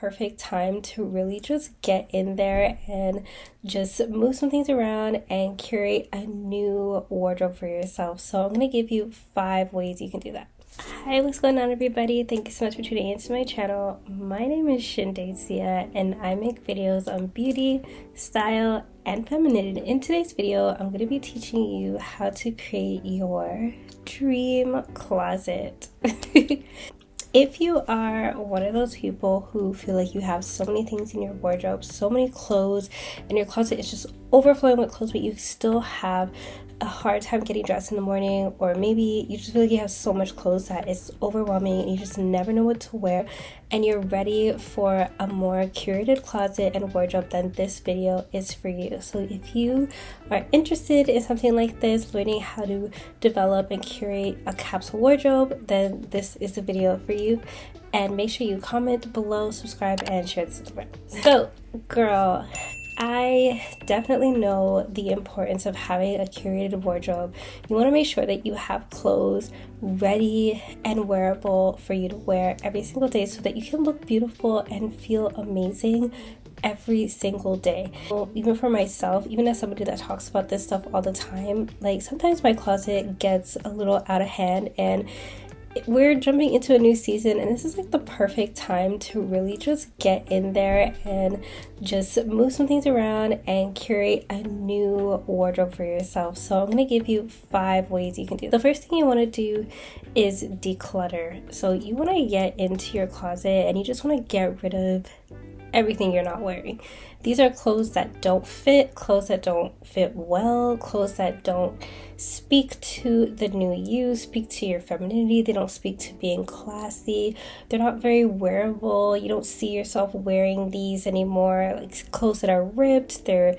perfect time to really just get in there and just move some things around and curate a new wardrobe for yourself. So I'm going to give you 5 ways you can do that. Hi, what's going on everybody? Thank you so much for tuning into my channel. My name is Shindesia and I make videos on beauty, style, and femininity. In today's video, I'm going to be teaching you how to create your dream closet. If you are one of those people who feel like you have so many things in your wardrobe, so many clothes, and your closet is just overflowing with clothes, but you still have a hard time getting dressed in the morning, or maybe you just feel like you have so much clothes that it's overwhelming and you just never know what to wear, and you're ready for a more curated closet and wardrobe, then this video is for you. So if you are interested in something like this, learning how to develop and curate a capsule wardrobe, then this is the video for you. And make sure you comment below, subscribe, and share this with a friend. So girl, I definitely know the importance of having a curated wardrobe. You want to make sure that you have clothes ready and wearable for you to wear every single day so that you can look beautiful and feel amazing every single day. Well, even for myself, even as somebody that talks about this stuff all the time, like sometimes my closet gets a little out of hand, and we're jumping into a new season, and this is like the perfect time to really just get in there and just move some things around and curate a new wardrobe for yourself. So I'm going to give you 5 ways you can do. The first thing you want to do is declutter. So you want to get into your closet and you just want to get rid of everything you're not wearing. These are clothes that don't fit, clothes that don't fit well, clothes that don't speak to the new you, speak to your femininity. They don't speak to being classy. They're not very wearable. You don't see yourself wearing these anymore. Like clothes that are ripped, they're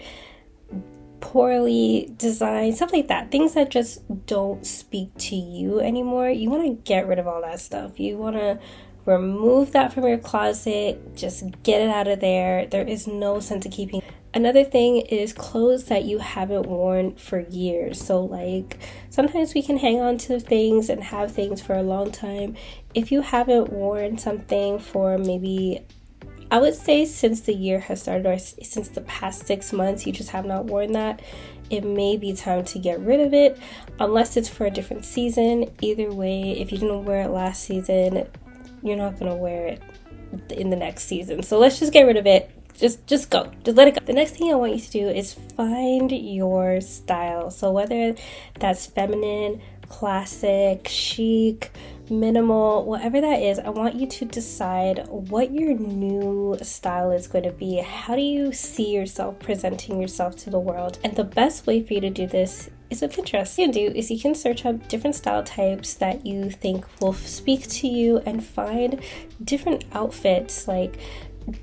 poorly designed, stuff like that. Things that just don't speak to you anymore. You want to get rid of all that stuff. You want to remove that from your closet, just get it out of there. There is no sense of keeping. Another thing is clothes that you haven't worn for years. So like sometimes we can hang on to things and have things for a long time. If you haven't worn something for maybe, I would say since the year has started, or since the past 6 months, you just have not worn that, it may be time to get rid of it, unless it's for a different season. Either way, if you didn't wear it last season, you're not gonna wear it in the next season. So let's just get rid of it. Just go. Just let it go. The next thing I want you to do is find your style. So whether that's feminine, classic, chic, minimal, whatever that is, I want you to decide what your new style is going to be. How do you see yourself presenting yourself to the world? And the best way for you to do this is with Pinterest. What you can do is you can search up different style types that you think will speak to you and find different outfits. Like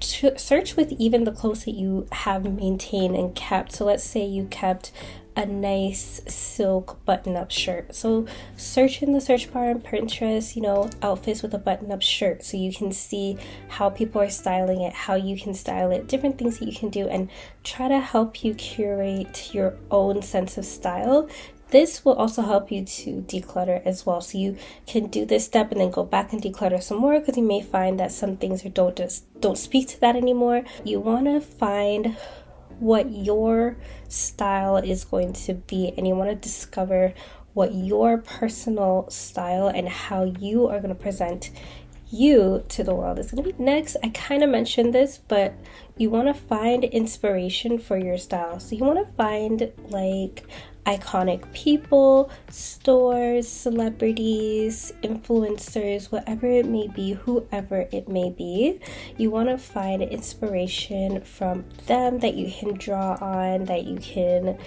search with even the clothes that you have maintained and kept. So let's say you kept a nice silk button-up shirt. So search in the search bar on Pinterest, outfits with a button-up shirt, so you can see how people are styling it, how you can style it, different things that you can do, and try to help you curate your own sense of style. This will also help you to declutter as well. So you can do this step and then go back and declutter some more, because you may find that some things don't speak to that anymore. You want to find what your style is going to be, and you want to discover what your personal style and how you are going to present you to the world is going to be. Next, I kind of mentioned this, but you want to find inspiration for your style. So you want to find like iconic people, stores, celebrities, influencers, whatever it may be, whoever it may be. You want to find inspiration from them that you can draw on, that you can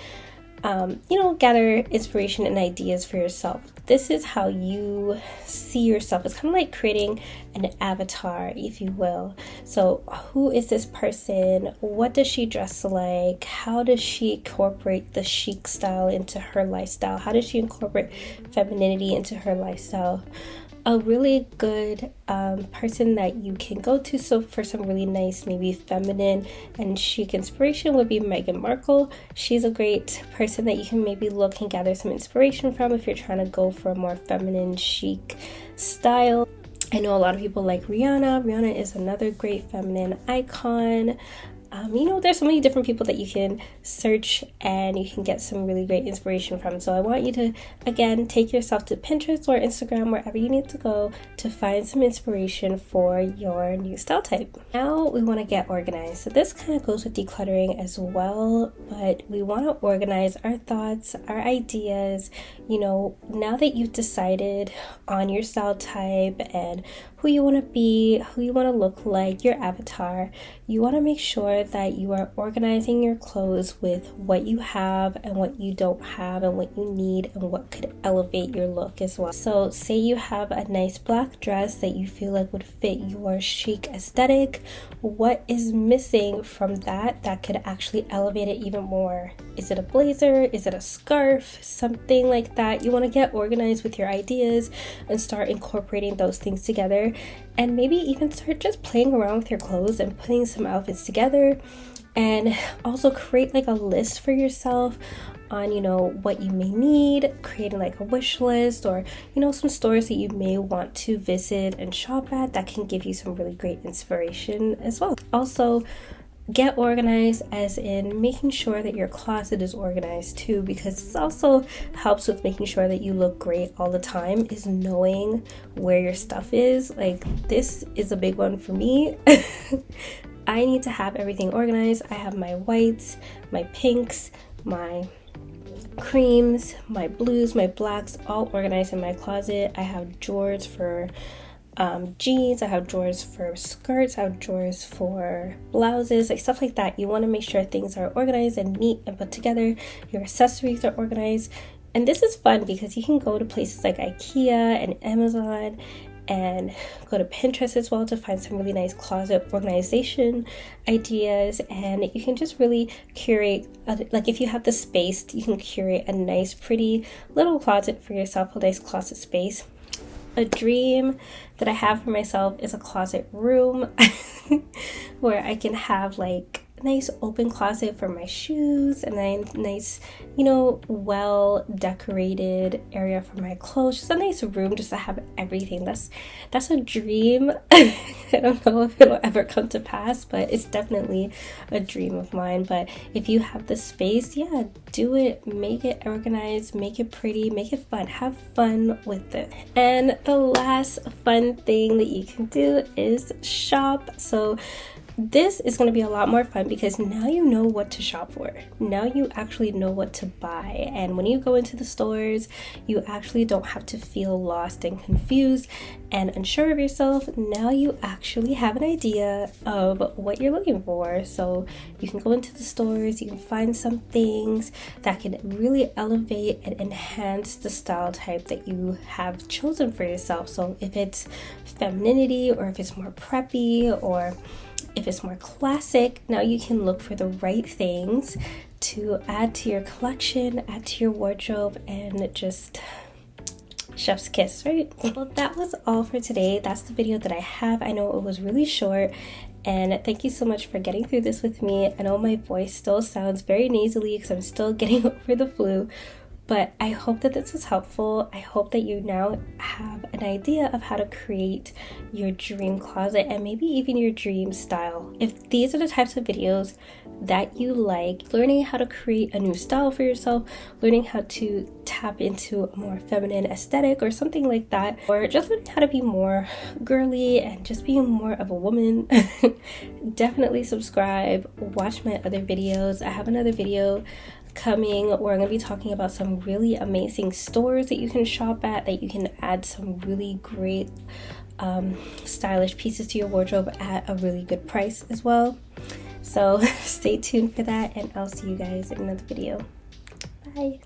gather inspiration and ideas for yourself. This is how you see yourself. It's kind of like creating an avatar, if you will. So who is this person? What does she dress like? How does she incorporate the chic style into her lifestyle? How does she incorporate femininity into her lifestyle? A really good person that you can go to, so for some really nice, maybe feminine and chic inspiration, would be Meghan Markle. She's a great person that you can maybe look and gather some inspiration from if you're trying to go for a more feminine, chic style. I know a lot of people like Rihanna. Rihanna is another great feminine icon. You know, there's so many different people that you can search and you can get some really great inspiration from. So I want you to, again, take yourself to Pinterest or Instagram, wherever you need to go to find some inspiration for your new style type. Now we want to get organized. So this kind of goes with decluttering as well, but we want to organize our thoughts, our ideas. You know, now that you've decided on your style type and who you want to be, who you want to look like, your avatar, you want to make sure that you are organizing your clothes with what you have and what you don't have and what you need and what could elevate your look as well. So say you have a nice black dress that you feel like would fit your chic aesthetic. What is missing from that could actually elevate it even more? Is it a blazer? Is it a scarf? Something like that. You want to get organized with your ideas and start incorporating those things together, and maybe even start just playing around with your clothes and putting some outfits together, and also create like a list for yourself on, you know, what you may need, creating like a wish list, or, you know, some stores that you may want to visit and shop at that can give you some really great inspiration as well. Also, get organized as in making sure that your closet is organized too, because this also helps with making sure that you look great all the time, is knowing where your stuff is. Like, this is a big one for me. I need to have everything organized. I have my whites, my pinks, my creams, my blues, my blacks all organized in my closet. I have drawers for jeans, I have drawers for skirts, I have drawers for blouses, like stuff like that. You want to make sure things are organized and neat and put together. Your accessories are organized. And this is fun because you can go to places like IKEA and Amazon and go to Pinterest as well to find some really nice closet organization ideas, and you can just really curate, like if you have the space, you can curate a nice pretty little closet for yourself, a nice closet space. A dream that I have for myself is a closet room where I can have like a nice open closet for my shoes and then nice, you know, well decorated area for my clothes. Just a nice room just to have everything. That's a dream. I don't know if it'll ever come to pass, but it's definitely a dream of mine. But if you have the space, yeah, do it. Make it organized, make it pretty, make it fun. Have fun with it. And the last fun thing that you can do is shop. So this is going to be a lot more fun because now you know what to shop for. Now you actually know what to buy. And when you go into the stores, you actually don't have to feel lost and confused and unsure of yourself. Now you actually have an idea of what you're looking for. So you can go into the stores, you can find some things that can really elevate and enhance the style type that you have chosen for yourself. So if it's femininity, or if it's more preppy, or if it's more classic, now you can look for the right things to add to your collection, add to your wardrobe, and just chef's kiss, right? Well, that was all for today. That's the video that I have. I know it was really short, and thank you so much for getting through this with me. I know my voice still sounds very nasally because I'm still getting over the flu, but I hope that this was helpful. I hope that you now have an idea of how to create your dream closet and maybe even your dream style. If these are the types of videos that you like, learning how to create a new style for yourself, learning how to tap into a more feminine aesthetic or something like that, or just learning how to be more girly and just being more of a woman, definitely subscribe, watch my other videos. I have another video coming where I'm going to be talking about some really amazing stores that you can shop at, that you can add some really great stylish pieces to your wardrobe at a really good price as well. So stay tuned for that, and I'll see you guys in another video. Bye.